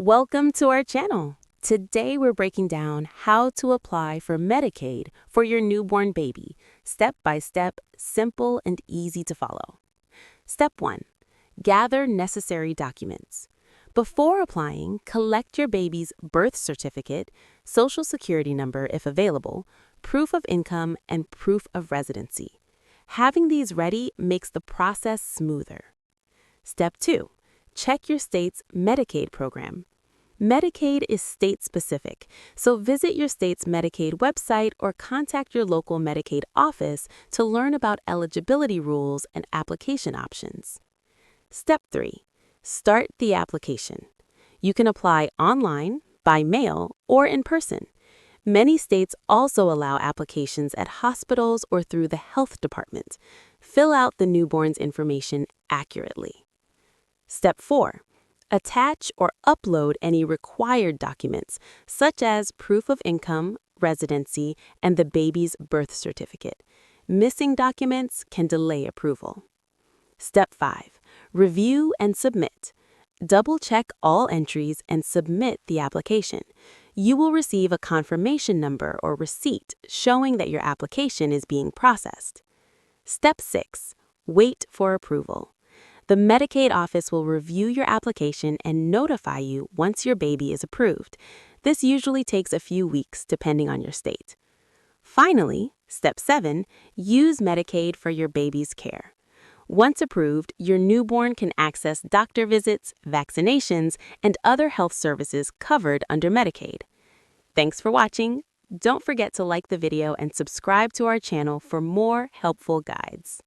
Welcome to our channel. Today we're breaking down how to apply for Medicaid for your newborn baby, step by step, simple and easy to follow. Step 1. Gather necessary documents. Before applying, collect your baby's birth certificate, social security number if available, proof of income, and proof of residency. Having these ready makes the process smoother. Step 2. Check your state's Medicaid program. Medicaid is state-specific, so visit your state's Medicaid website or contact your local Medicaid office to learn about eligibility rules and application options. Step 3. Start the application. You can apply online, by mail, or in person. Many states also allow applications at hospitals or through the health department. Fill out the newborn's information accurately. Step 4. Attach or upload any required documents, such as proof of income, residency, and the baby's birth certificate. Missing documents can delay approval. Step 5. Review and submit. Double-check all entries and submit the application. You will receive a confirmation number or receipt showing that your application is being processed. Step 6. Wait for approval. The Medicaid office will review your application and notify you once your baby is approved. This usually takes a few weeks depending on your state. Finally, Step 7, use Medicaid for your baby's care. Once approved, your newborn can access doctor visits, vaccinations, and other health services covered under Medicaid. Thanks for watching. Don't forget to like the video and subscribe to our channel for more helpful guides.